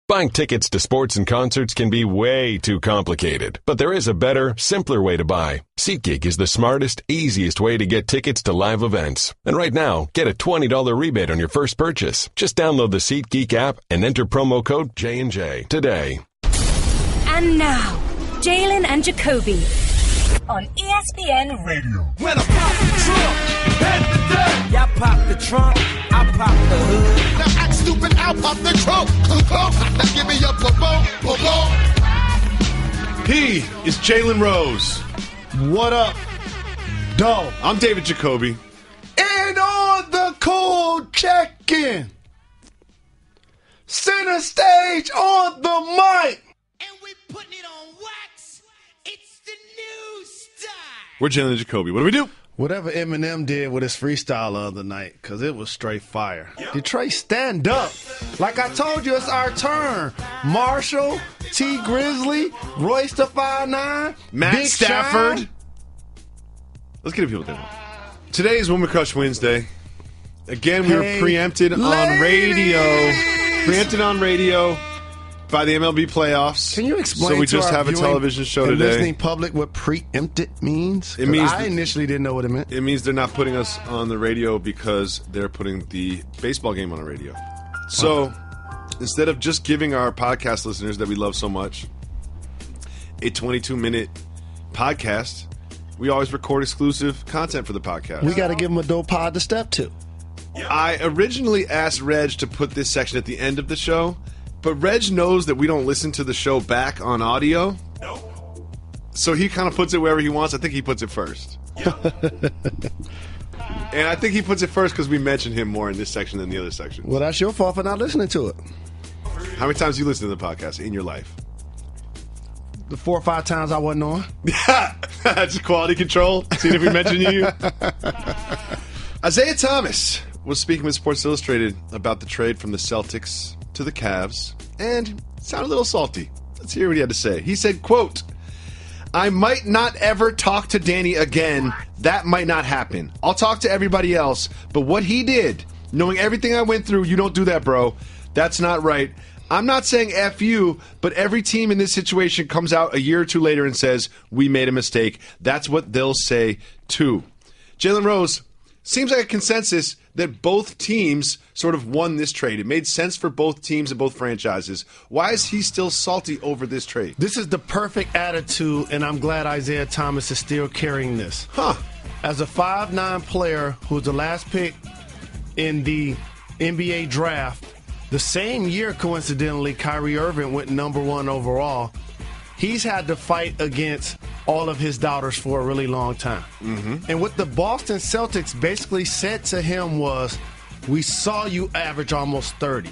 Buying tickets to sports and concerts can be way too complicated, but there is a better, simpler way to buy. SeatGeek is the smartest, easiest way to get tickets to live events. And right now, get a $20 rebate on your first purchase. Just download the SeatGeek app and enter promo code J&J today. And now, Jalen and Jacoby on ESPN Radio. When I pop the trunk, head to death. Y'all pop the trunk, I pop the hood. Now act stupid, I'll pop the trunk. Now give me a boom. He is Jalen Rose. What up, dog? I'm David Jacoby. And on the cold check-in, center stage on the mic. And we putting it on wax. It's the new style. We're Jalen Jacoby. What do we do? Whatever Eminem did with his freestyle the other night, because it was straight fire. Detroit, stand up. Like I told you, it's our turn. Marshall, T. Grizzly, Royce the 5'9", Matt Big Stafford. Shine. Let's get people what they want. Today is Woman Crush Wednesday. Again, we were preempted on radio. Preempted on radio by the MLB playoffs. Can you explain so we to just our have a television show and today. Listening public what preempted means? It means I initially didn't know what it meant. It means they're not putting us on the radio because they're putting the baseball game on the radio. So instead of just giving our podcast listeners that we love so much a 22-minute podcast, we always record exclusive content for the podcast. We got to give them a dope pod to step to. I originally asked Reg to put this section at the end of the show, but Reg knows that we don't listen to the show back on audio. No. So he kind of puts it wherever he wants. I think he puts it first. And I think he puts it first because we mentioned him more in this section than the other section. Well, that's your fault for not listening to it. How many times do you listen to the podcast in your life? The 4 or 5 times I wasn't on. That's quality control. Seeing if we mention you. Isaiah Thomas was speaking with Sports Illustrated about the trade from the Celtics to the Cavs, and sounded a little salty. Let's hear what he had to say. He said, quote, "I might not ever talk to Danny again. That might not happen. I'll talk to everybody else, but what he did, knowing everything I went through, you don't do that, bro. That's not right. I'm not saying F you, but every team in this situation comes out a year or two later and says, we made a mistake. That's what they'll say, too." Jalen Rose, seems like a consensus that both teams sort of won this trade. It made sense for both teams and both franchises. Why is he still salty over this trade? This is the perfect attitude, and I'm glad Isaiah Thomas is still carrying this. As a 5'9" player who's the last pick in the NBA draft, the same year, coincidentally, Kyrie Irving went #1 overall. He's had to fight against all of his doubters for a really long time. And what the Boston Celtics basically said to him was, we saw you average almost 30.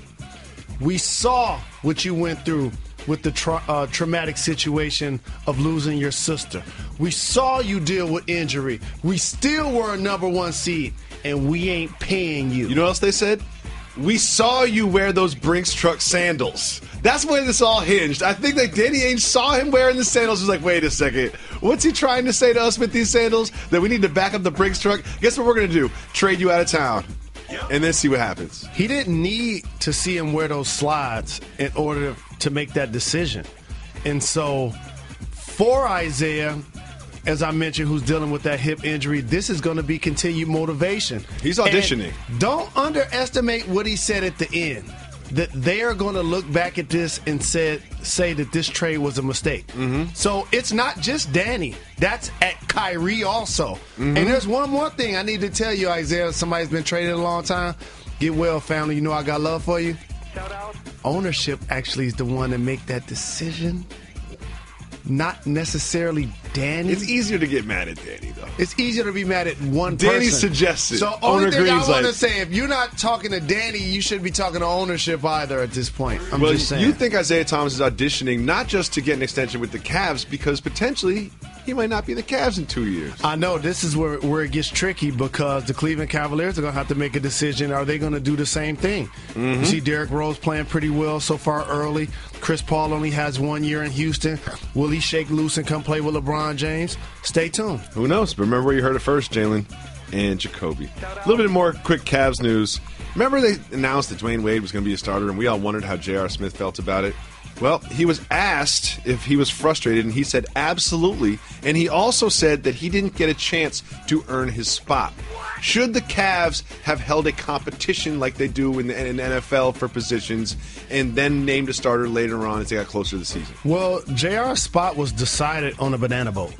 We saw what you went through with the traumatic situation of losing your sister. We saw you deal with injury. We still were a #1 seed, and we ain't paying you. You know what else they said? We saw you wear those Brinks truck sandals. That's where this all hinged. I think that Danny Ainge saw him wearing the sandals. He was like, wait a second. What's he trying to say to us with these sandals? That we need to back up the Brinks truck? Guess what we're going to do? Trade you out of town. And then see what happens. He didn't need to see him wear those slides in order to make that decision. And so for Isaiah, as I mentioned, who's dealing with that hip injury, this is going to be continued motivation. He's auditioning. And don't underestimate what he said at the end, that they are going to look back at this and say that this trade was a mistake. So it's not just Danny. That's at Kyrie also. And there's one more thing I need to tell you, Isaiah. Somebody's been traded a long time. Get well, family. You know I got love for you. Shout out. Ownership actually is the one to make that decision. Not necessarily Danny. It's easier to get mad at Danny, though. It's easier to be mad at one Danny person. suggested. So only thing I want to say, if you're not talking to Danny, you shouldn't be talking to ownership either at this point. I'm just saying. You think Isaiah Thomas is auditioning not just to get an extension with the Cavs, because potentially he might not be the Cavs in 2 years. I know. This is where it gets tricky, because the Cleveland Cavaliers are going to have to make a decision. Are they going to do the same thing? You see Derrick Rose playing pretty well so far early. Chris Paul only has 1 year in Houston. Will he shake loose and come play with LeBron James? Stay tuned. Who knows? But remember where you heard it first, Jalen and Jacoby. A little bit more quick Cavs news. Remember they announced that Dwayne Wade was going to be a starter, and we all wondered how J.R. Smith felt about it? Well, he was asked if he was frustrated, and he said absolutely. And he also said that he didn't get a chance to earn his spot. Should the Cavs have held a competition like they do in the NFL for positions and then named a starter later on as they got closer to the season? Well, JR's spot was decided on a banana boat.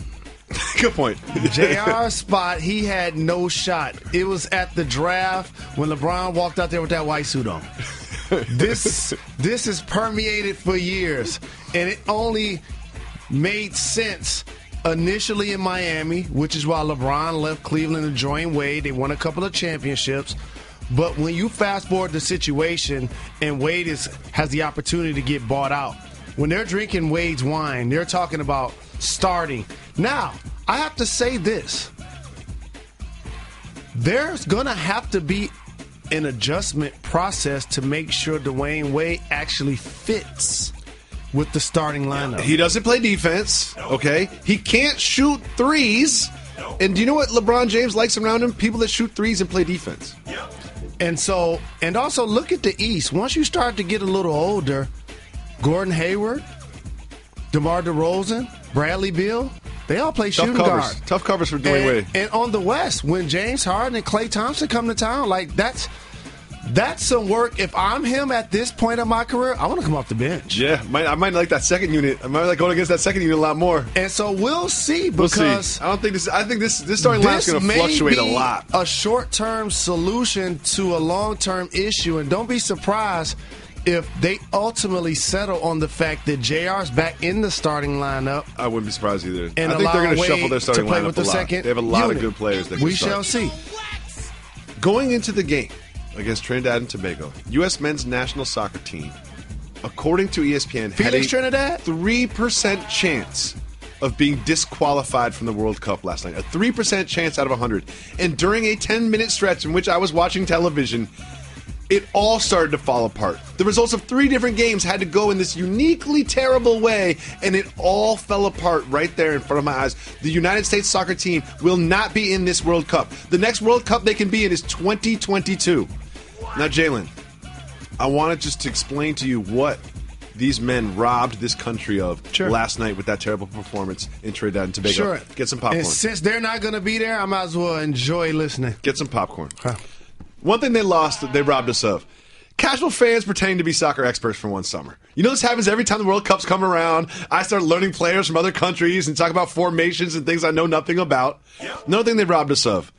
Good point. JR's spot, he had no shot. It was at the draft when LeBron walked out there with that white suit on. This is permeated for years, and it only made sense initially in Miami, which is why LeBron left Cleveland and joined Wade. They won a couple of championships. But when you fast forward the situation and Wade has the opportunity to get bought out, when they're drinking Wade's wine, they're talking about starting. Now, I have to say this. There's going to have to be an adjustment process to make sure Dwayne Wade actually fits with the starting lineup. He doesn't play defense, okay? He can't shoot threes. And do you know what LeBron James likes around him? People that shoot threes and play defense. And also look at the East. Once you start to get a little older, Gordon Hayward, DeMar DeRozan, Bradley Beal, they all play shooting guard. Tough covers for Dwayne Wade. And on the West, when James Harden and Klay Thompson come to town, like that's some work. If I'm him at this point of my career, I want to come off the bench. Yeah, I might like that second unit. I might like going against that second unit a lot more. And so we'll see because I think this starting line is going to fluctuate a lot. A short-term solution to a long-term issue, and don't be surprised if they ultimately settle on the fact that JR's back in the starting lineup. I wouldn't be surprised either. And I think they're going to shuffle their starting play lineup with the a lot. Second they have a lot unit. of good players that can We start. shall see. Going into the game against Trinidad and Tobago, U.S. men's national soccer team, according to ESPN, Felix had a Trinidad? 3% chance of being disqualified from the World Cup last night. A 3% chance out of 100. And during a 10-minute stretch in which I was watching television, it all started to fall apart. The results of 3 different games had to go in this uniquely terrible way, and it all fell apart right there in front of my eyes. The United States soccer team will not be in this World Cup. The next World Cup they can be in is 2022. Now, Jalen, I wanted just to explain to you what these men robbed this country of last night with that terrible performance in Trinidad and Tobago. Sure. Get some popcorn. And since they're not going to be there, I might as well enjoy listening. Get some popcorn. Huh. One thing they lost that they robbed us of. Casual fans pretending to be soccer experts for one summer. You know this happens every time the World Cups come around. I start learning players from other countries and talk about formations and things I know nothing about. Another thing they robbed us of.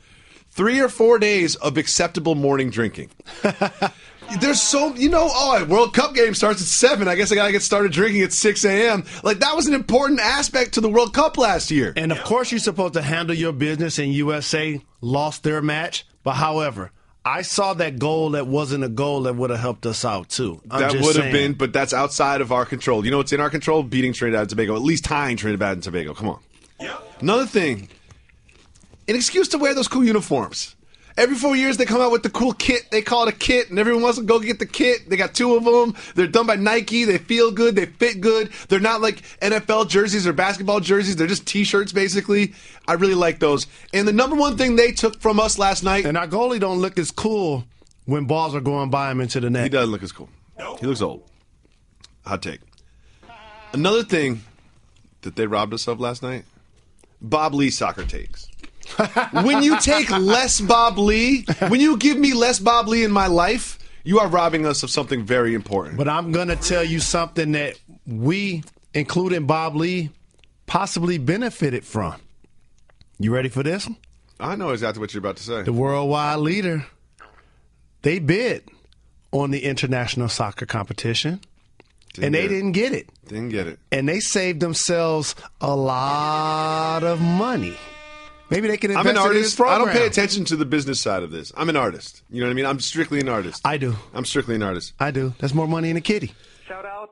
3 or 4 days of acceptable morning drinking. There's so, World Cup game starts at 7. I guess I got to get started drinking at 6 a.m. Like, that was an important aspect to the World Cup last year. And, of course, you're supposed to handle your business, and USA lost their match. But, however, I saw that goal that wasn't a goal that would have helped us out, too. That would have been, but that's outside of our control. You know what's in our control? Beating Trinidad and Tobago, at least tying Trinidad and Tobago. Come on. Another thing, an excuse to wear those cool uniforms. Every 4 years, they come out with the cool kit. They call it a kit, and everyone wants to go get the kit. They got 2 of them. They're done by Nike. They feel good. They fit good. They're not like NFL jerseys or basketball jerseys. They're just T-shirts, basically. I really like those. And the number one thing they took from us last night... And our goalie don't look as cool when balls are going by him into the net. He doesn't look as cool. He looks old. Hot take. Another thing that they robbed us of last night, Bob Lee soccer takes. When you take less Bob Lee, when you give me less Bob Lee in my life, you are robbing us of something very important. But I'm going to tell you something that we, including Bob Lee, possibly benefited from. You ready for this? I know exactly what you're about to say. The worldwide leader, they bid on the international soccer competition, and they didn't get it. Didn't get it. And they saved themselves a lot of money. Maybe they can invest I'm an artist. in this program. I don't pay attention to the business side of this. I'm an artist. You know what I mean? I'm strictly an artist. I do. I'm strictly an artist. I do. That's more money in a kitty. Shout out.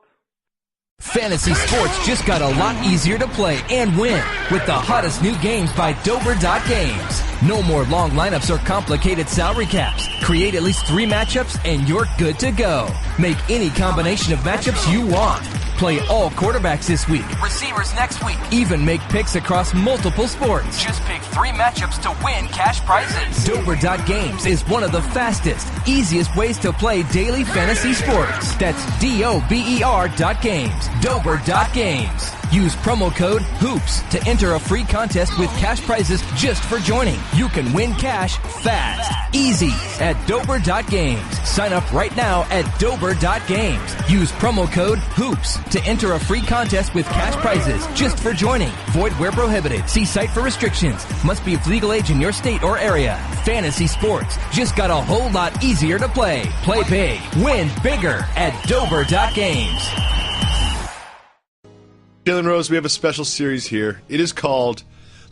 Fantasy sports just got a lot easier to play and win with the hottest new games by Dover.Games. No more long lineups or complicated salary caps. Create at least 3 matchups and you're good to go. Make any combination of matchups you want. Play all quarterbacks this week, receivers next week. Even make picks across multiple sports. Just pick 3 matchups to win cash prizes. Dober.games is one of the fastest, easiest ways to play daily fantasy sports. That's DOBER.games. Dober.games. Use promo code HOOPS to enter a free contest with cash prizes just for joining. You can win cash fast, easy at Dober.games. Sign up right now at Dober.games. Use promo code HOOPS to enter a free contest with cash prizes just for joining. Void where prohibited. See site for restrictions. Must be of legal age in your state or area. Fantasy sports just got a whole lot easier to play. Play big, win bigger at Dober.games. Jalen Rose, we have a special series here. It is called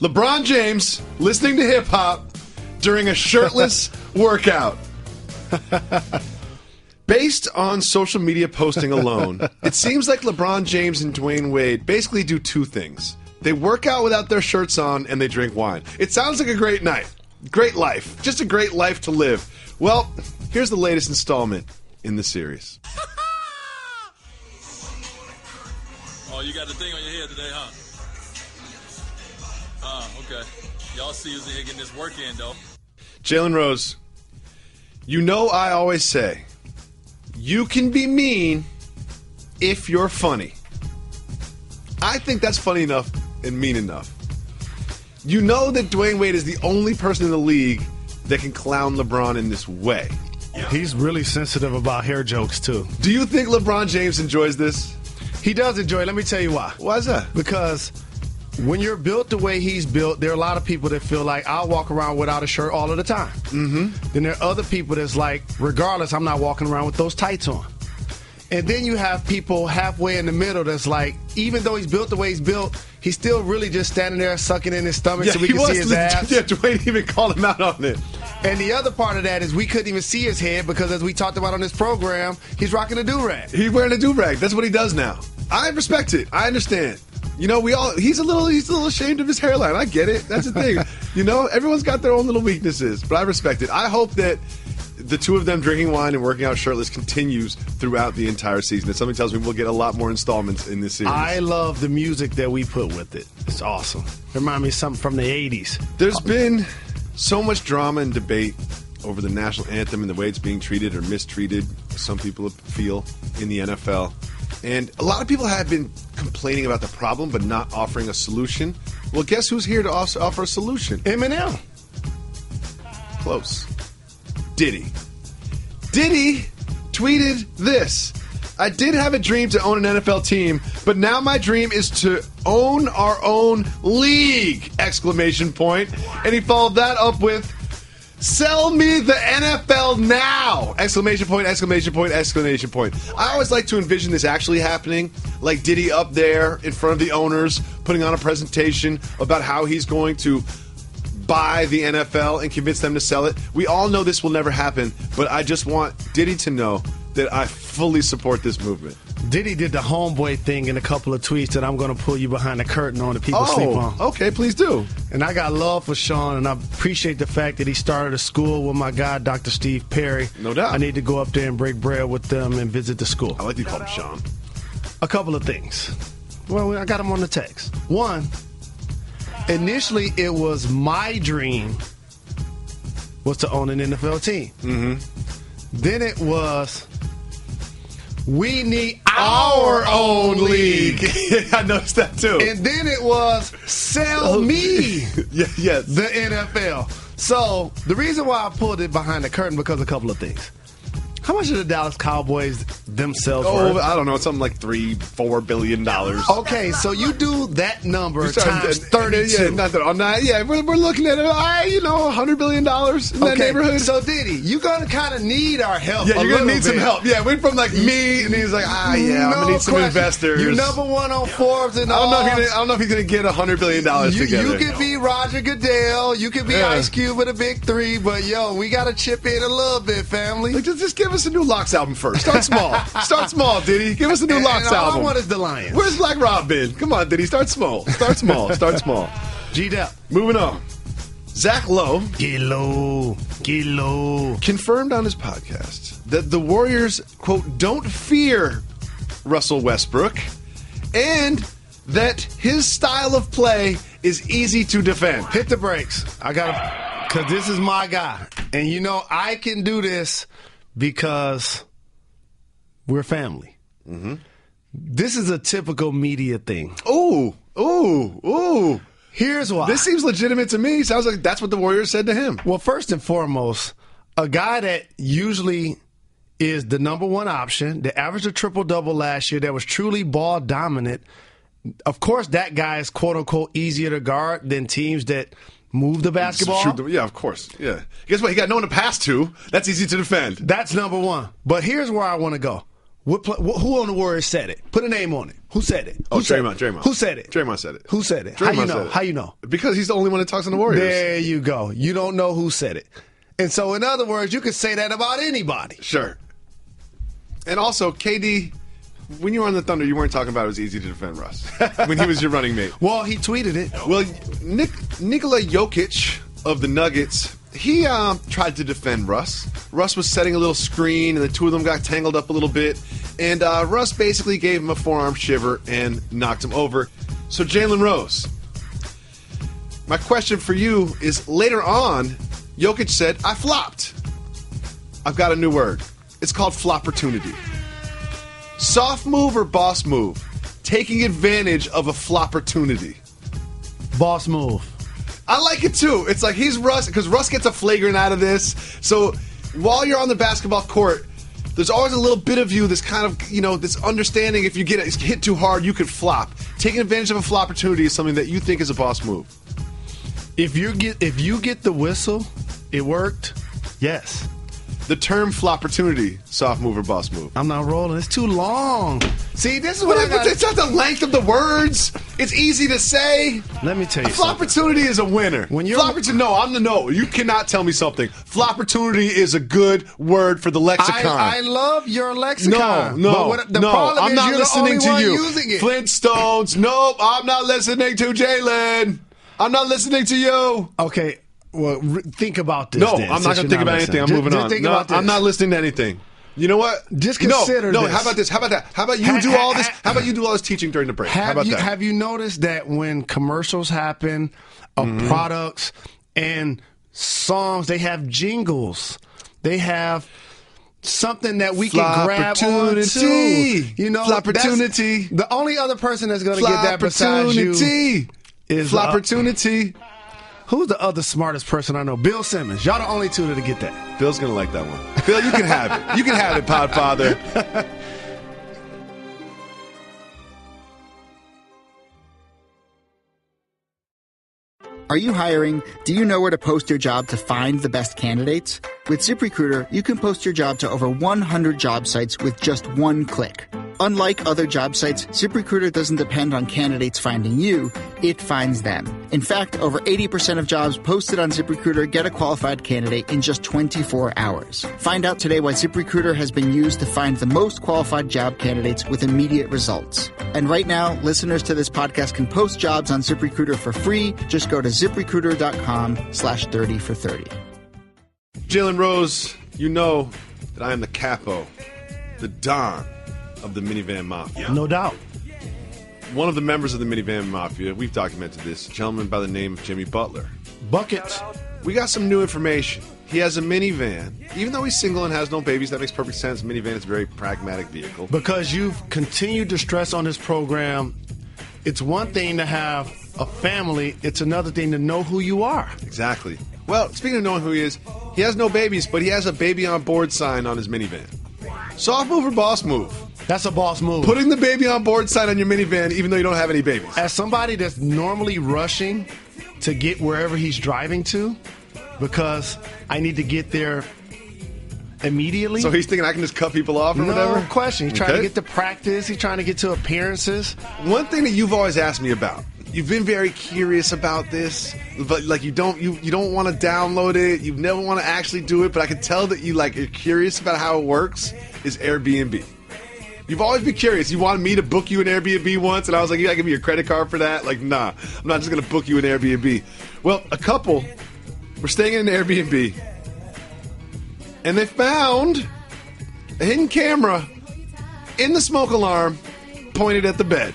LeBron James Listening to Hip Hop During a Shirtless Workout. Based on social media posting alone, it seems like LeBron James and Dwayne Wade basically do 2 things. They work out without their shirts on, and they drink wine. It sounds like a great night. Great life. Just a great life to live. Well, here's the latest installment in the series. Oh, you got the thing on your head today, huh? Okay. Y'all see us here getting this work in, though. Jalen Rose, you know I always say, you can be mean if you're funny. I think that's funny enough and mean enough. You know that Dwayne Wade is the only person in the league that can clown LeBron in this way. He's really sensitive about hair jokes, too. Do you think LeBron James enjoys this? He does enjoy it. Let me tell you why. Why is that? Because when you're built the way he's built, there are a lot of people that feel like I'll walk around without a shirt all of the time. Mm-hmm. Then there are other people that's like, regardless, I'm not walking around with those tights on. And then you have people halfway in the middle that's like, even though he's built the way he's built, he's still really just standing there sucking in his stomach so we can see his abs. Yeah, Dwayne even called him out on it. And the other part of that is we couldn't even see his head because, as we talked about on this program, he's rocking a do-rag. He's wearing a do-rag. That's what he does now. I respect it. I understand. You know, he's a little ashamed of his hairline. I get it. That's the thing. You know, everyone's got their own little weaknesses, but I respect it. I hope that the 2 of them drinking wine and working out shirtless continues throughout the entire season. That something tells me we'll get a lot more installments in this series. I love the music that we put with it. It's awesome. Remind me of something from the 80s. There's been so much drama and debate over the national anthem and the way it's being treated or mistreated, some people feel, in the NFL. And a lot of people have been complaining about the problem but not offering a solution. Well, guess who's here to offer a solution? Eminem. Close. Diddy. Diddy tweeted this. I did have a dream to own an NFL team, but now my dream is to own our own league! Exclamation point. And he followed that up with, sell me the NFL now! Exclamation point, exclamation point, exclamation point. I always like to envision this actually happening, like Diddy up there in front of the owners, putting on a presentation about how he's going to buy the NFL and convince them to sell it. We all know this will never happen, but I just want Diddy to know that I fully support this movement. Diddy did the homeboy thing in a couple of tweets that I'm going to pull you behind the curtain on that people sleep on. Okay, please do. And I got love for Sean, and I appreciate the fact that he started a school with my guy, Dr. Steve Perry. No doubt. I need to go up there and break bread with them and visit the school. I like to call him Sean. A couple of things. Well, I got him on the text. One, initially it was my dream was to own an NFL team. Mm-hmm. Then it was, we need our own league. I noticed that too. And then it was, sell me yes. the NFL. So the reason why I pulled it behind the curtain, because of a couple of things. How much are the Dallas Cowboys themselves worth? I don't know. Something like $3-4 billion. Okay, so you do that number times 32. We're looking at $100 billion in that neighborhood. So Diddy, you're gonna kind of need our help. Yeah, you're gonna need some help. Yeah, went from like me, and he's like, I'm gonna need some investors. You're number one on Forbes, and I don't know if he's gonna get $100 billion together. You could be Roger Goodell, you could be Ice Cube with a big 3, but we gotta chip in a little bit, family. Like, just give us a new Locks album first. Start small. Start small, Diddy. Give us a new Locks album. All I want is the Lions. Where's Black Rob been? Come on, Diddy. Start small. Start small. Start small. G'd up. Moving on. Zach Lowe. Get low. Confirmed on his podcast that the Warriors, quote, don't fear Russell Westbrook, and that his style of play is easy to defend. Hit the brakes. Because this is my guy. And I can do this because we're family. Mm-hmm. This is a typical media thing. Ooh. Here's why. This seems legitimate to me. Sounds like that's what the Warriors said to him. Well, first and foremost, a guy that usually is the number one option, that averaged a triple-double last year, that was truly ball dominant. Of course, that guy is quote-unquote easier to guard than teams that move the basketball. Yeah, of course. Yeah. Guess what? He got no one to pass to. That's easy to defend. That's number one. But here's where I want to go. Who on the Warriors said it? Put a name on it. Who said it? Draymond. Who said it? Draymond said it. Who said it? How you know? Because he's the only one that talks on the Warriors. There you go. You don't know who said it. And so, in other words, you could say that about anybody. Sure. And also, KD, when you were on the Thunder, you weren't talking about it was easy to defend Russ when he was your running mate. Well, he tweeted it. Well, Nikola Jokic of the Nuggets, he tried to defend Russ. Russ was setting a little screen, and the two of them got tangled up a little bit. And Russ basically gave him a forearm shiver and knocked him over. So, Jalen Rose, my question for you is, later on, Jokic said, I flopped. I've got a new word. It's called flopportunity. Soft move or boss move? Taking advantage of a flopportunity. Boss move. I like it too. It's like he's Russ, because Russ gets a flagrant out of this. So while you're on the basketball court, there's always a little bit of you, this kind of, this understanding if you get hit too hard, you could flop. Taking advantage of a flopportunity is something that you think is a boss move. If you get the whistle, it worked, yes. The term flopportunity, soft move or boss move. I'm not rolling. It's too long. See, this is what I got. It's not the length of the words. It's easy to say. Let me tell you something. Flopportunity is a winner. No, you cannot tell me something. Flopportunity is a good word for the lexicon. I love your lexicon. No, I'm not listening to you. Flintstones. Nope, I'm not listening to Jalen. I'm not listening to you. Okay. Well, think about this. No, then, I'm not going to think about anything. I'm moving on. I'm not listening to anything. You know what? Just consider this. No, how about this? How about that? How about you do all this? How about you do all this teaching during the break? How about that? Have you noticed that when commercials happen of products and songs, they have jingles. They have something that we can grab onto. Flopportunity. The only other person that's going to get that besides you is Flopportunity. Who's the other smartest person I know? Bill Simmons. Y'all the only two that get that. Bill's going to like that one. Bill, you can have it. You can have it, Podfather. Are you hiring? Do you know where to post your job to find the best candidates? With ZipRecruiter, you can post your job to over 100 job sites with just one click. Unlike other job sites, ZipRecruiter doesn't depend on candidates finding you, it finds them. In fact, over 80% of jobs posted on ZipRecruiter get a qualified candidate in just 24 hours. Find out today why ZipRecruiter has been used to find the most qualified job candidates with immediate results. And right now, listeners to this podcast can post jobs on ZipRecruiter for free. Just go to ZipRecruiter.com/30 for 30. Jalen Rose, you know that I am the capo, the Don of the Minivan Mafia. No doubt. One of the members of the Minivan Mafia, we've documented this, a gentleman by the name of Jimmy Butler. Buckets. We got some new information. He has a minivan. Even though he's single and has no babies, that makes perfect sense. Minivan is a very pragmatic vehicle. Because you've continued to stress on this program, it's one thing to have a family, it's another thing to know who you are. Exactly. Well, speaking of knowing who he is, he has no babies, but he has a baby on board sign on his minivan. Soft move or boss move? That's a boss move. Putting the baby on board sign on your minivan even though you don't have any babies. As somebody that's normally rushing to get wherever he's driving to, because I need to get there immediately. So he's thinking I can just cut people off or whatever? No question. He's trying to get to practice. He's trying to get to appearances. One thing that you've always asked me about, you've been very curious about this, but like you don't want to download it. You never want to actually do it, but I can tell that you're curious about how it works, is Airbnb. You've always been curious. You wanted me to book you an Airbnb once, and I was like, yeah, give me your credit card for that. Like, nah, I'm not just going to book you an Airbnb. Well, a couple were staying in an Airbnb, and they found a hidden camera in the smoke alarm pointed at the bed.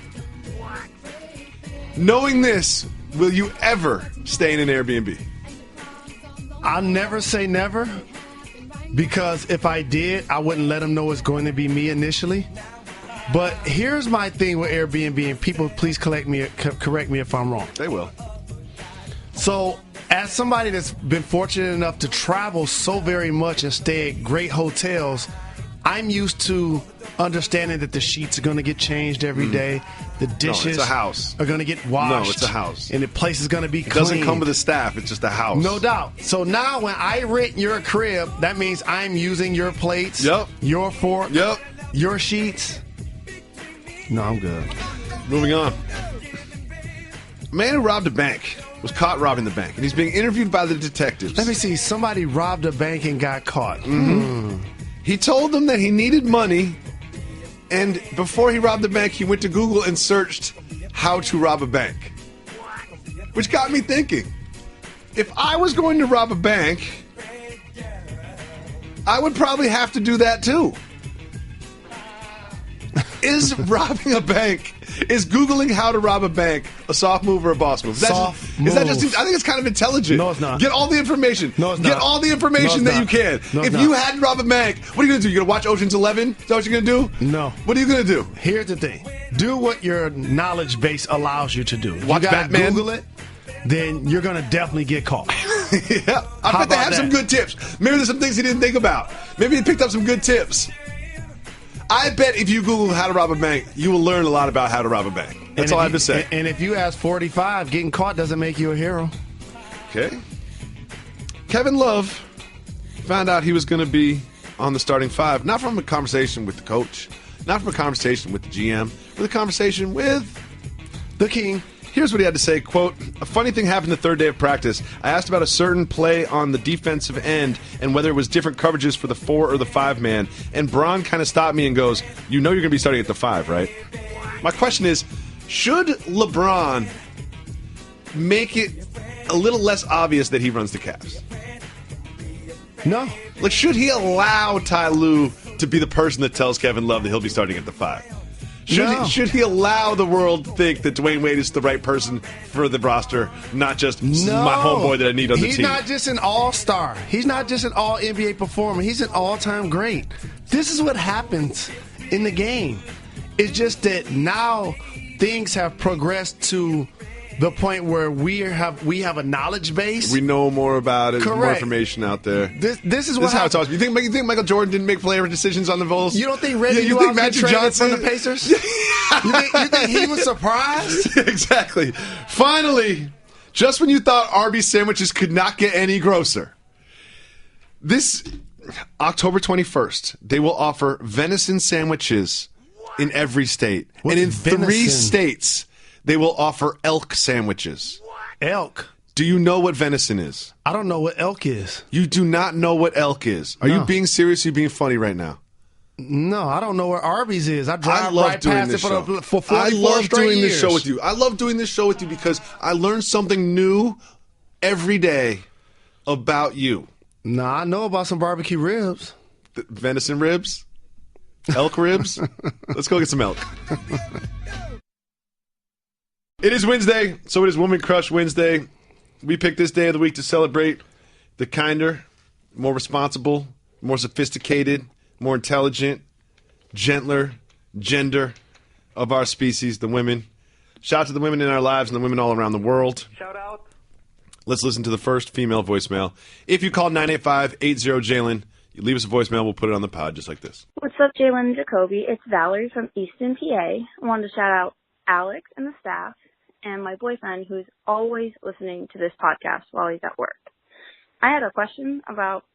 Knowing this, will you ever stay in an Airbnb? I'll never say never, because if I did, I wouldn't let them know it's going to be me initially. But here's my thing with Airbnb, and people, please correct me if I'm wrong. They will. So, as somebody that's been fortunate enough to travel so very much and stay at great hotels, I'm used to understanding that the sheets are going to get changed every day. The dishes are going to get washed. No, it's a house. And the place is going to be clean. It doesn't come with a staff. It's just a house. No doubt. So now when I rent your crib, that means I'm using your plates, your fork, your sheets. No, I'm good. Moving on. A man who robbed a bank was caught robbing the bank, and he's being interviewed by the detectives. Let me see. Somebody robbed a bank and got caught. He told them that he needed money, and before he robbed the bank, he went to Google and searched how to rob a bank. Which got me thinking, if I was going to rob a bank, I would probably have to do that too. Is robbing a bank, is Googling how to rob a bank a soft move or a boss move? I think it's kind of intelligent. No, it's not. Get all the information. No, it's Get not. all the information No, that it's you not. can. No, it's if not. you had to rob a bank, what are you going to do? You're going to watch Ocean's 11? Is that what you're going to do? No. What are you going to do? Here's the thing. Do what your knowledge base allows you to do. If Watch you gotta Batman. Google it, then you're going to definitely get caught. Yeah. I bet they have some good tips. Maybe there's some things he didn't think about. Maybe he picked up some good tips. I bet if you Google how to rob a bank, you will learn a lot about how to rob a bank. That's all I have to say. And if you ask 45, getting caught doesn't make you a hero. Okay. Kevin Love found out he was going to be on the starting five, not from a conversation with the coach, not from a conversation with the GM, but a conversation with the king. Here's what he had to say, quote, "A funny thing happened the third day of practice. I asked about a certain play on the defensive end and whether it was different coverages for the 4 or the 5 man. And Bron kind of stopped me and goes, you know you're going to be starting at the 5, right?" My question is, should LeBron make it a little less obvious that he runs the Cavs? No. Like, should he allow Ty Lue to be the person that tells Kevin Love that he'll be starting at the 5? Should he allow the world to think that Dwayne Wade is the right person for the roster, not just my homeboy that I need on the team? He's not just an all-star. He's not just an all-NBA performer. He's an all-time great. This is what happens in the game. It's just that now things have progressed to the point where we have a knowledge base. We know more about it. Correct. More information out there. This is how it's always. You think Michael Jordan didn't make player decisions on the Bulls? You don't think Reggie you think Magic Johnson from the Pacers? you think he was surprised? Exactly. Finally, just when you thought Arby's sandwiches could not get any grosser, this October 21st, they will offer venison sandwiches in every state. What's and in venison? 3 states, they will offer elk sandwiches. Elk? Do you know what venison is? I don't know what elk is. You do not know what elk is. Are you being serious or are you being funny right now? No, I don't know where Arby's is. I drive right past it for 44 I love straight doing years. this show with you. I love doing this show with you because I learn something new every day about you. Nah, I know about some barbecue ribs. Venison ribs? Elk ribs? Let's go get some elk. It is Wednesday, so it is Woman Crush Wednesday. We picked this day of the week to celebrate the kinder, more responsible, more sophisticated, more intelligent, gentler gender of our species, the women. Shout out to the women in our lives and the women all around the world. Shout out. Let's listen to the first female voicemail. If you call 985-80-JALEN, you leave us a voicemail, we'll put it on the pod just like this. What's up, Jalen Jacoby? It's Valerie from Easton, PA. I wanted to shout out Alex and the staff and my boyfriend, who's always listening to this podcast while he's at work. I had a question about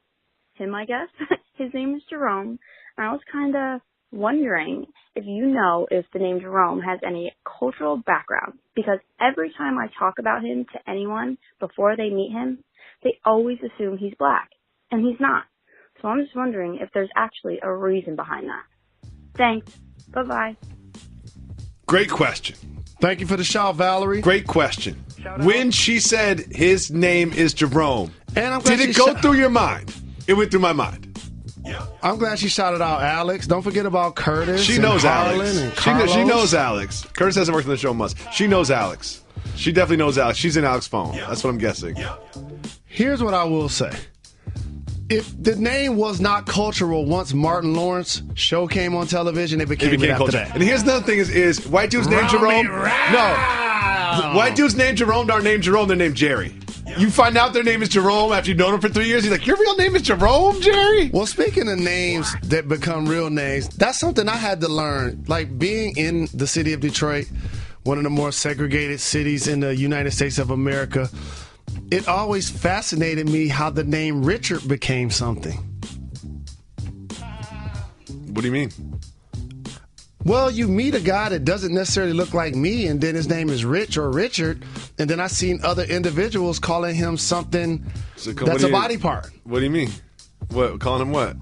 him, I guess. His name is Jerome, and I was kind of wondering if you know if the name Jerome has any cultural background, because every time I talk about him to anyone before they meet him, they always assume he's black, and he's not. So I'm just wondering if there's actually a reason behind that. Thanks. Bye-bye. Great question. Thank you for the shout, Valerie. Great question. When she said his name is Jerome, and did it go through your mind? It went through my mind. I'm glad she shouted out Alex. Don't forget about Curtis. She knows Colin Alex. And Carlos. She knows Alex. Curtis hasn't worked on the show much. She knows Alex. She definitely knows Alex. She's in Alex's phone. That's what I'm guessing. Here's what I will say. If the name was not cultural once Martin Lawrence's show came on television, it became it after that. And here's another thing is white dudes named Jerome. No. White dudes named Jerome aren't named Jerome, they're named Jerry. You find out their name is Jerome after you've known them for 3 years. You're like, your real name is Jerome, Jerry? Well, speaking of names that become real names, that's something I had to learn. Like being in the city of Detroit, one of the more segregated cities in the United States of America, it always fascinated me how the name Richard became something. What do you mean? Well, you meet a guy that doesn't necessarily look like me, and then his name is Rich or Richard, and then I've seen other individuals calling him something that's a body part. What do you mean? What? Calling him what?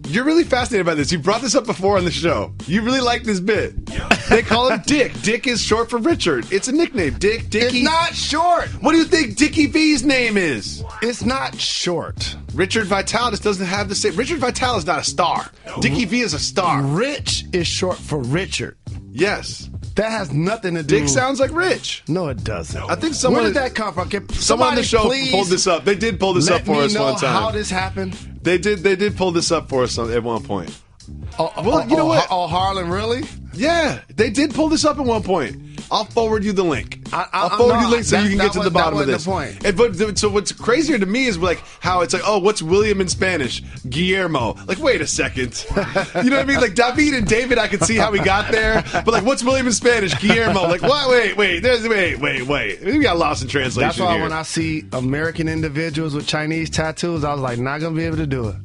You're really fascinated by this. You brought this up before on the show. You really like this bit. They call him Dick. Dick is short for Richard. It's a nickname. Dick, Dickie. It's not short. What do you think Dickie V's name is? It's not short. Richard Vitalis doesn't have the same. Richard Vitalis is not a star. Dickie V is a star. Rich is short for Richard. Yes. That has nothing to do. Dick sounds like Rich. No, it doesn't. I think someone. Where did that come from? Someone on the show pulled this up. They did pull this up for us one time. How this happened? They did pull this up for us at one point. Well, you know what? Oh, Harlan, really? Yeah, they did pull this up at one point. I'll forward you the link. I'll forward you the link so you can get to the bottom of this. The point. But so what's crazier to me is like how it's like, oh, what's William in Spanish? Guillermo. Like, wait a second. You know what I mean? Like David and David, I could see how we got there. But like, what's William in Spanish? Guillermo. Like, what? Wait. We got lost in translation. That's why here. when I see American individuals with Chinese tattoos, I was like, not gonna be able to do it.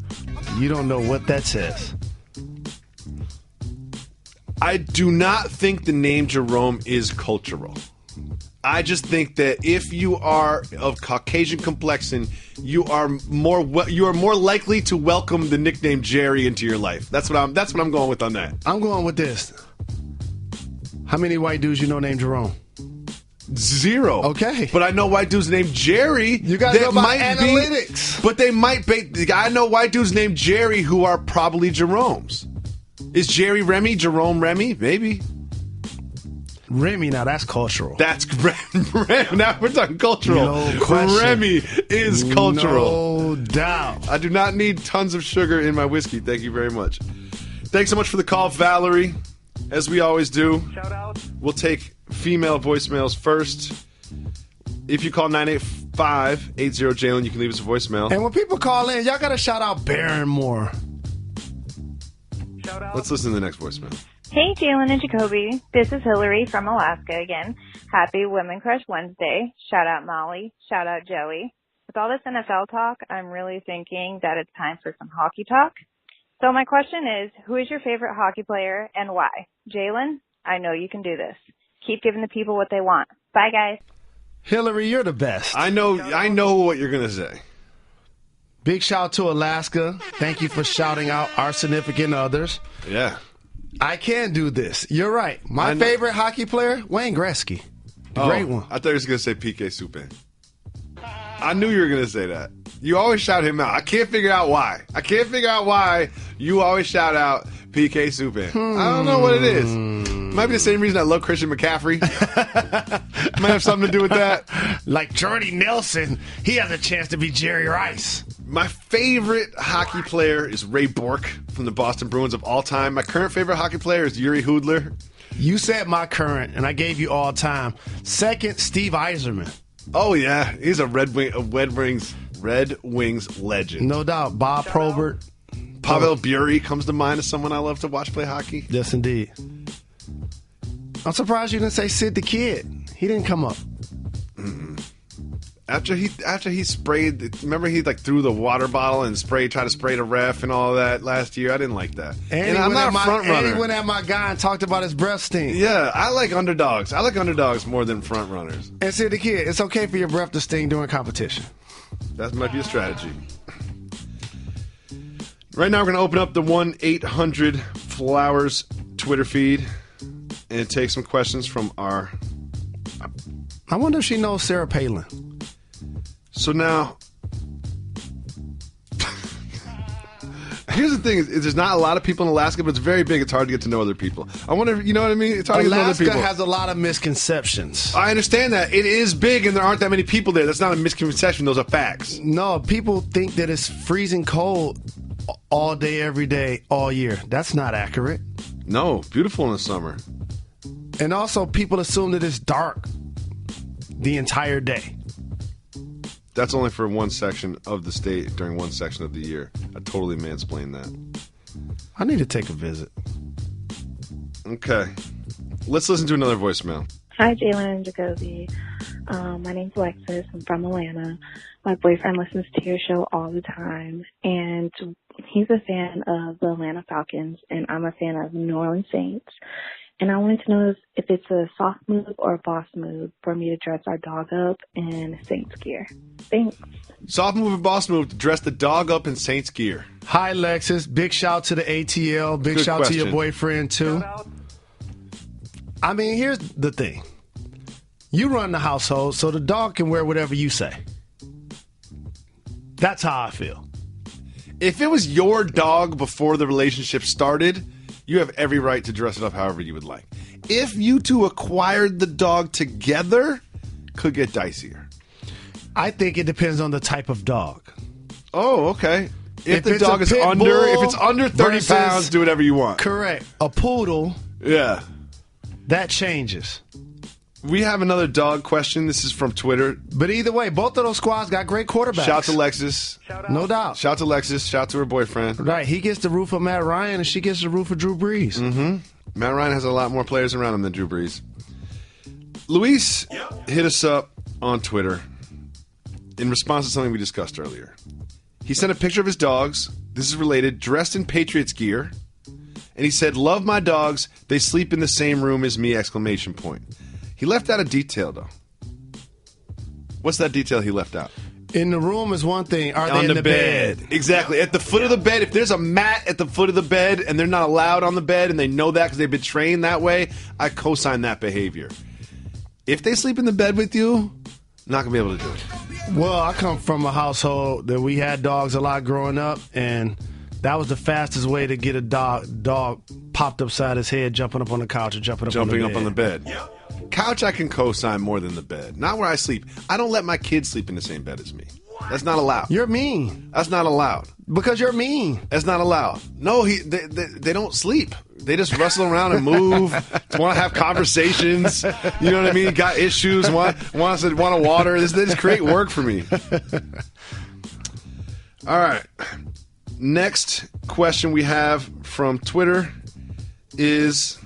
You don't know what that says. I do not think the name Jerome is cultural. I just think that if you are of Caucasian complexion, you are more likely to welcome the nickname Jerry into your life. That's what I'm going with on that. I'm going with this. How many white dudes you know named Jerome? 0. Okay. But I know white dudes named Jerry. You got to know about analytics. But they might be. I know white dudes named Jerry who are probably Jeromes. Is Jerry Remy, Jerome Remy? Maybe. Remy, now that's cultural. That's Remy. Now we're talking cultural. No question. Remy is cultural. No doubt. I do not need tons of sugar in my whiskey. Thank you very much. Thanks so much for the call, Valerie. As we always do. Shout out. We'll take female voicemails first. If you call 985-80-JALEN, you can leave us a voicemail. And when people call in, y'all got to shout out Barrymore. Let's listen to the next voicemail. Hey, Jalen and Jacoby. This is Hillary from Alaska again. Happy Women Crush Wednesday. Shout out Molly. Shout out Joey. With all this NFL talk, I'm really thinking that it's time for some hockey talk. So my question is, who is your favorite hockey player and why? Jalen, I know you can do this. Keep giving the people what they want. Bye, guys. Hillary, you're the best. I know what you're going to say. Big shout out to Alaska. Thank you for shouting out our significant others. Yeah. I can do this. You're right. My favorite hockey player, Wayne Gretzky. Great one. I thought you were going to say PK Subban. I knew you were going to say that. You always shout him out. I can't figure out why. You always shout out PK Subban. I don't know what it is. Might be the same reason I love Christian McCaffrey. Might have something to do with that. Like Jordy Nelson, he has a chance to be Jerry Rice. My favorite hockey player is Ray Bourque from the Boston Bruins of all time. My current favorite hockey player is Yuri Hudler. You said my current, and I gave you all time. Second, Steve Yzerman. Oh, yeah. He's a Red Wings legend. No doubt. Bob Probert. Pavel Bure comes to mind as someone I love to watch play hockey. Yes, indeed. I'm surprised you didn't say Sid the Kid. He didn't come up. Mm-mm. After he sprayed, remember he like threw the water bottle and tried to spray the ref and all that last year? I didn't like that. And I'm not a front runner. And he went at my guy and talked about his breath stink. Yeah, I like underdogs. I like underdogs more than front runners. And Sid the Kid, it's okay for your breath to stink during competition. That might be a strategy. Right now we're going to open up the 1-800-Flowers Twitter feed and take some questions from our... I wonder if she knows Sarah Palin. So now... Here's the thing: is there's not a lot of people in Alaska, but it's very big. It's hard to get to know other people. I wonder, you know what I mean? It's hard to get to know other people. Alaska has a lot of misconceptions. I understand that. It is big, and there aren't that many people there. That's not a misconception. Those are facts. No, people think that it's freezing cold all day, every day, all year. That's not accurate. No, beautiful in the summer. And also, people assume that it's dark the entire day. That's only for one section of the state during one section of the year. I totally mansplained that. I need to take a visit. Okay. Let's listen to another voicemail. Hi, Jalen Jacoby. My name's Alexis. I'm from Atlanta. My boyfriend listens to your show all the time, and he's a fan of the Atlanta Falcons, and I'm a fan of the New Orleans Saints. And I wanted to know if it's a soft move or a boss move for me to dress our dog up in Saints gear. Thanks. Soft move or boss move to dress the dog up in Saints gear. Hi, Lexus. Big shout to the ATL. Big Good shout question. to your boyfriend, too. I mean, here's the thing. You run the household, so the dog can wear whatever you say. That's how I feel. If it was your dog before the relationship started, you have every right to dress it up however you would like. If you two acquired the dog together, could get dicier. I think it depends on the type of dog. Oh, okay. If the it's dog a is pit under, bull if it's under 30 versus- pounds, do whatever you want. Correct. A poodle, Yeah. that changes. We have another dog question. This is from Twitter. But either way, both of those squads got great quarterbacks. Shout to Lexus. No doubt. Shout to Lexus. Shout to her boyfriend. Right. He gets the roof of Matt Ryan, and she gets the roof of Drew Brees. Mm-hmm. Matt Ryan has a lot more players around him than Drew Brees. Luis hit us up on Twitter in response to something we discussed earlier. He sent a picture of his dogs. This is related. Dressed in Patriots gear. And he said, "Love my dogs. They sleep in the same room as me!" Exclamation point. He left out a detail, though. What's that detail he left out? In the room is one thing. Are they On in the bed? Exactly. At the foot of the bed, if there's a mat at the foot of the bed and they're not allowed on the bed and they know that because they've been trained that way, I co-sign that behavior. If they sleep in the bed with you, not going to be able to do it. Well, I come from a household that we had dogs a lot growing up, and that was the fastest way to get a dog popped upside his head, jumping up on the couch or jumping up on the bed. Couch I can co-sign more than the bed. Not where I sleep. I don't let my kids sleep in the same bed as me. That's not allowed. You're mean. That's not allowed. Because you're mean. That's not allowed. No, they don't sleep. They just rustle around and move. Want to have conversations. You know what I mean? Got issues. Want to water. They just create work for me. All right. Next question we have from Twitter is...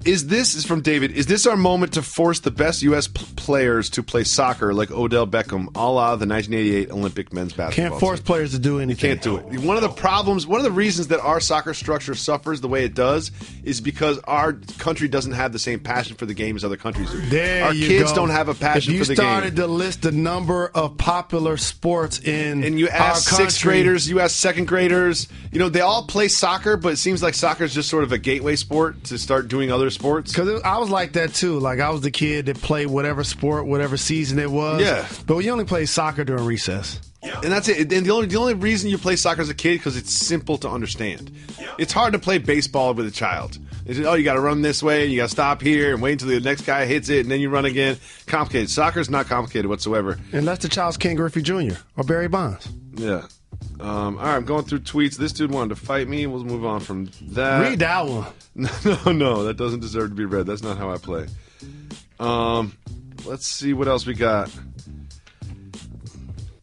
This is from David. Is this our moment to force the best U.S. players to play soccer like Odell Beckham, a la the 1988 Olympic men's basketball Can't force team? players to do anything. Can't do it. One of the reasons that our soccer structure suffers the way it does is because our country doesn't have the same passion for the game as other countries do. Our kids don't have a passion for the game. If you started to list the number of popular sports in and you ask our country, sixth graders, you ask second graders, they all play soccer, but it seems like soccer is just sort of a gateway sport to start doing other sports. Because I was like that too. Like I was the kid that played whatever sport, whatever season it was. Yeah. But you only play soccer during recess. And that's it. And the only reason you play soccer as a kid because it's simple to understand. It's hard to play baseball with a child. It's just, you got to run this way, and you got to stop here, and wait until the next guy hits it, and then you run again. Complicated. Soccer's not complicated whatsoever. Unless the child's Ken Griffey Jr. or Barry Bonds. Yeah. All right, I'm going through tweets. This dude wanted to fight me. We'll move on from that. Read that one. No, that doesn't deserve to be read. That's not how I play. Let's see what else we got.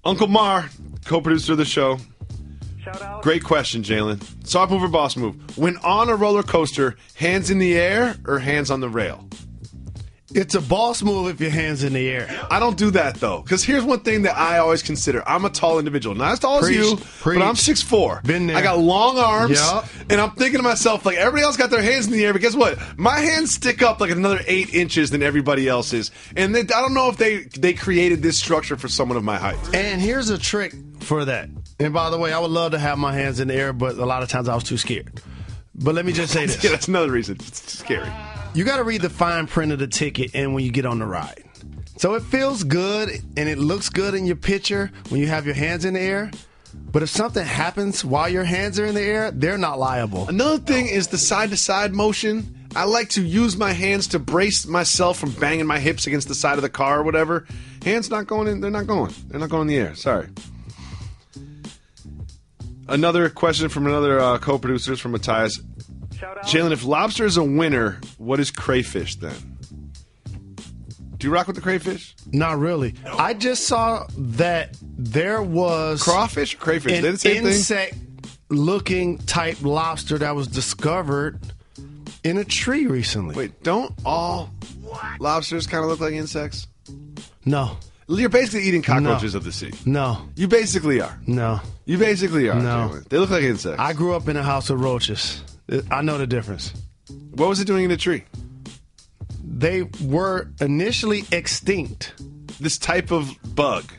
Uncle Mar, co-producer of the show. Shout out. Great question, Jalen. Soft move or boss move? When on a roller coaster, hands in the air or hands on the rail? It's a boss move if your hand's in the air. I don't do that, though, because here's one thing that I always consider. I'm a tall individual. Not as tall as you, but I'm 6'4". Been there. I got long arms, Yep. and I'm thinking to myself, like, everybody else got their hands in the air, but guess what? My hands stick up like another 8 inches than everybody else's, and I don't know if they created this structure for someone of my height. And here's a trick for that. And by the way, I would love to have my hands in the air, but a lot of times I was too scared. But let me just say this. Yeah, that's another reason. It's scary. You got to read the fine print of the ticket and when you get on the ride. So it feels good and it looks good in your picture when you have your hands in the air. But if something happens while your hands are in the air, they're not liable. Another thing is the side-to-side motion. I like to use my hands to brace myself from banging my hips against the side of the car or whatever. Hands not going in. They're not going. They're not going in the air. Sorry. Another question from another co-producer from Matthias. Jalen, if lobster is a winner, what is crayfish then? Do you rock with the crayfish? Not really. I just saw that there was crawfish or crayfish. An They're the same insect-looking type lobster that was discovered in a tree recently. Wait, don't all lobsters kind of look like insects? No. You're basically eating cockroaches of the sea. No. You basically are. No. You basically are. No. Jalen. They look like insects. I grew up in a house with roaches. I know the difference. What was it doing in the tree? They were initially extinct. This type of bug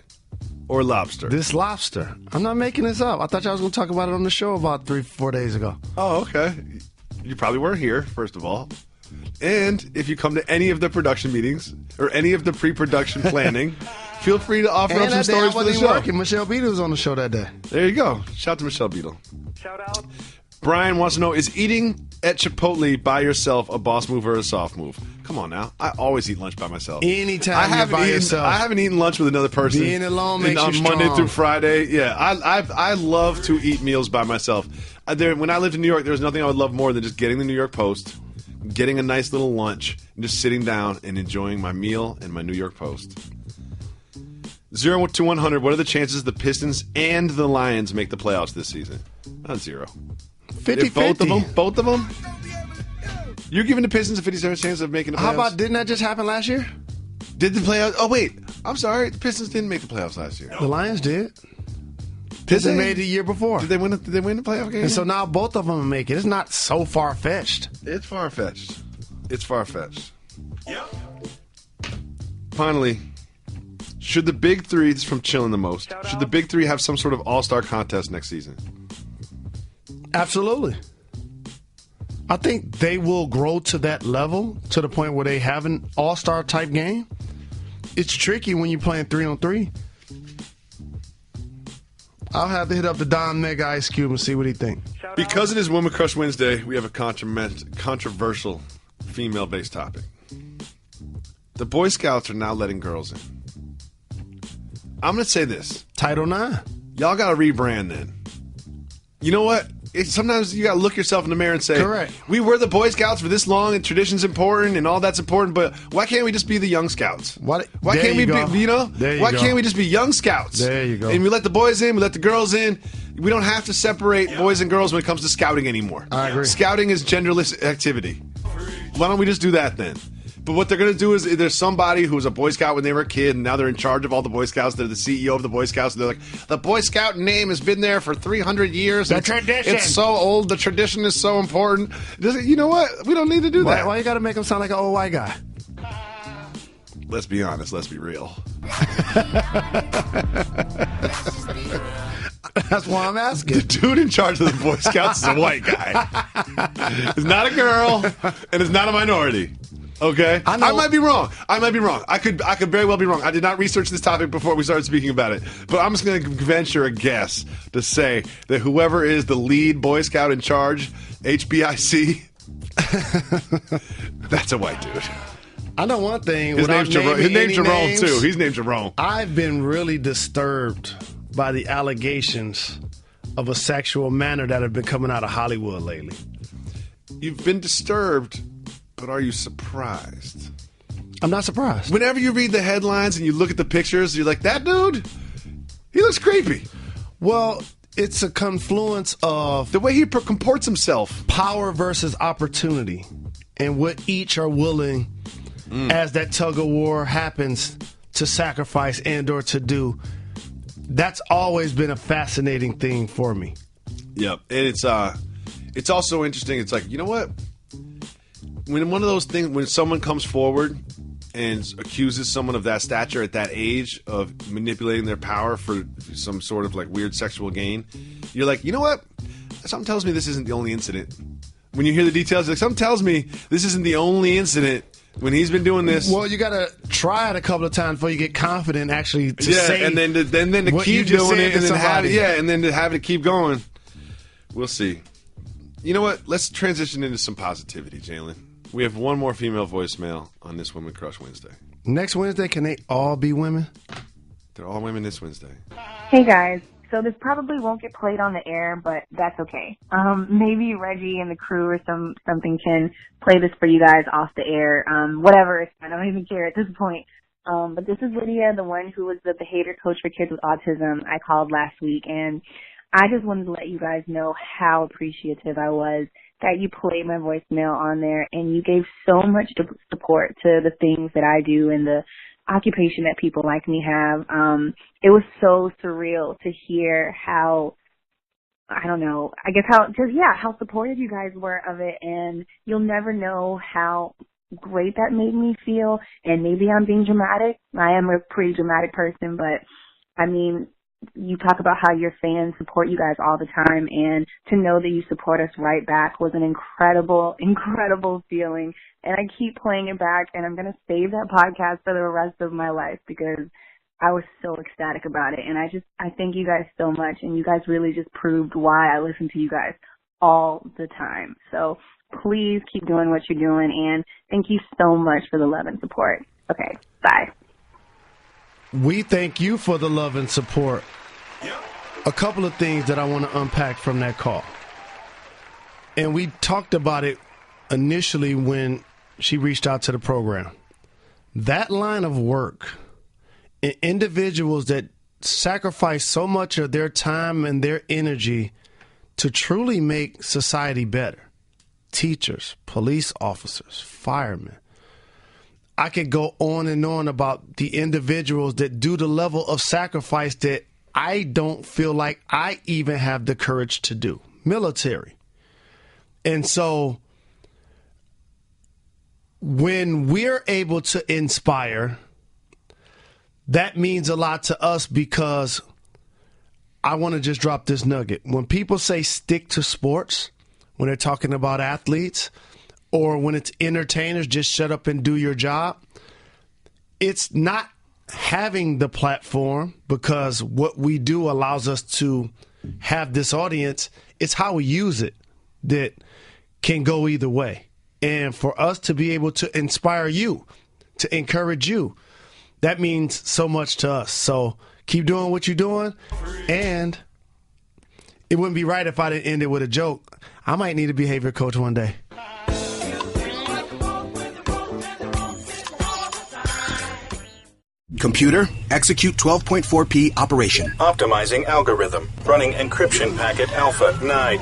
or lobster? This lobster. I'm not making this up. I thought y'all was going to talk about it on the show about 3-4 days ago. Oh, okay. You probably weren't here, first of all. And if you come to any of the production meetings or any of the pre-production planning, feel free to offer up some stories for the show. Working. Michelle Beadle was on the show that day. There you go. Shout out to Michelle Beadle. Shout out. Brian wants to know, is eating at Chipotle by yourself a boss move or a soft move? Come on now. I always eat lunch by myself. Anytime you're by yourself. I haven't eaten lunch with another person. Being alone makes you strong. On Monday through Friday. Yeah, I love to eat meals by myself. When I lived in New York, there was nothing I would love more than just getting the New York Post, getting a nice little lunch, and just sitting down and enjoying my meal and my New York Post. 0 to 100, what are the chances the Pistons and the Lions make the playoffs this season? Not 0. 50-50. Both of them? You're giving the Pistons a 50% chance of making the playoffs? How about, didn't that just happen last year? Did the playoffs? Oh, wait. I'm sorry. The Pistons didn't make the playoffs last year. The Lions did. Pistons made it the year before. Did they win the playoff game? And so now both of them make it. It's not so far-fetched. It's far-fetched. It's far-fetched. Yep. Finally, should the Big Three, this is from Chillin' the Most, should the Big Three have some sort of all-star contest next season? Absolutely. I think they will grow to that level, to the point where they have an all-star type game. It's tricky when you're playing 3-on-3. I'll have to hit up the Don Mega Ice Cube and see what he thinks. Because it is Woman Crush Wednesday, we have a controversial female-based topic. The Boy Scouts are now letting girls in. I'm going to say this. Title IX. Y'all got to rebrand then. You know what? Sometimes you got to look yourself in the mirror and say, correct. We were the Boy Scouts for this long, and tradition's important, and all that's important, but why can't we just be the Young Scouts? Why can't we be, why can't we just be Young Scouts? There you go. And we let the boys in, we let the girls in. We don't have to separate boys and girls when it comes to scouting anymore. I agree. Scouting is genderless activity. Why don't we just do that then? But what they're going to do is there's somebody who was a Boy Scout when they were a kid, and now they're in charge of all the Boy Scouts. They're the CEO of the Boy Scouts. And they're like, the Boy Scout name has been there for 300 years. The tradition. It's so old. The tradition is so important. You know what? We don't need to do that. Why you got to make him sound like an old white guy? Let's be honest. Let's be real. That's why I'm asking. The dude in charge of the Boy Scouts is a white guy. It's not a girl, and it's not a minority. Okay, I might be wrong. I could very well be wrong. I did not research this topic before we started speaking about it. But I'm just going to venture a guess to say that whoever is the lead Boy Scout in charge, HBIC, that's a white dude. I know one thing. His name's Jerome. His name's Jerome too. He's named Jerome. I've been really disturbed by the allegations of a sexual manner that have been coming out of Hollywood lately. You've been disturbed. But are you surprised? I'm not surprised. Whenever you read the headlines and you look at the pictures, you're like, that dude, he looks creepy. Well, it's a confluence of the way he comports himself. Power versus opportunity. And what each are willing, as that tug of war happens, to sacrifice and or to do. That's always been a fascinating thing for me. Yep. And it's also interesting. It's like, you know what? When one of those things, when someone comes forward and accuses someone of that stature at that age of manipulating their power for some sort of like weird sexual gain, you're like, you know what? Something tells me this isn't the only incident. When you hear the details, like something tells me this isn't the only incident when he's been doing this. Well, you got to try it a couple of times before you get confident actually to say and then to keep doing it, and then to have it keep going. We'll see. You know what? Let's transition into some positivity, Jalen. We have one more female voicemail on this Women Crush Wednesday. Next Wednesday, can they all be women? They're all women this Wednesday. Hey, guys. So this probably won't get played on the air, but that's okay. Maybe Reggie and the crew or something can play this for you guys off the air. Whatever. I don't even care at this point. But this is Lydia, the one who was the behavior coach for kids with autism. I called last week, and I just wanted to let you guys know how appreciative I was that you played my voicemail on there, and you gave so much support to the things that I do and the occupation that people like me have. It was so surreal to hear how, I don't know, I guess how supportive you guys were of it, and you'll never know how great that made me feel. And maybe I'm being dramatic. I am a pretty dramatic person, but I mean, you talk about how your fans support you guys all the time, and to know that you support us right back was an incredible, incredible feeling. And I keep playing it back, and I'm going to save that podcast for the rest of my life because I was so ecstatic about it. And I thank you guys so much, and you guys really just proved why I listen to you guys all the time. So please keep doing what you're doing, and thank you so much for the love and support. Okay, bye. We thank you for the love and support. A couple of things that I want to unpack from that call. And we talked about it initially when she reached out to the program. That line of work, individuals that sacrifice so much of their time and their energy to truly make society better. Teachers, police officers, firemen. I could go on and on about the individuals that do the level of sacrifice that I don't feel like I even have the courage to do. Military. And so when we're able to inspire, that means a lot to us because I want to just drop this nugget. When people say stick to sports, when they're talking about athletes, or when it's entertainers, just shut up and do your job. It's not having the platform because what we do allows us to have this audience. It's how we use it that can go either way. And for us to be able to inspire you, to encourage you, that means so much to us. So keep doing what you're doing. And it wouldn't be right if I didn't end it with a joke. I might need a behavior coach one day. Computer, execute 12.4p operation. Optimizing algorithm. Running encryption packet alpha. Night.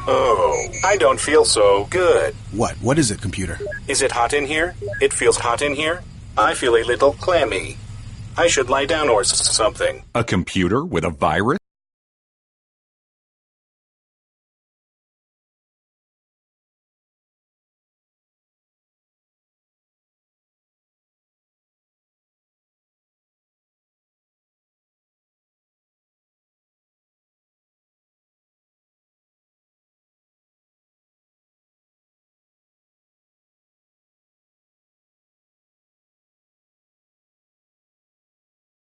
Oh, I don't feel so good. What is it, computer? Is it hot in here? It feels hot in here. I feel a little clammy. I should lie down or something. A computer with a virus?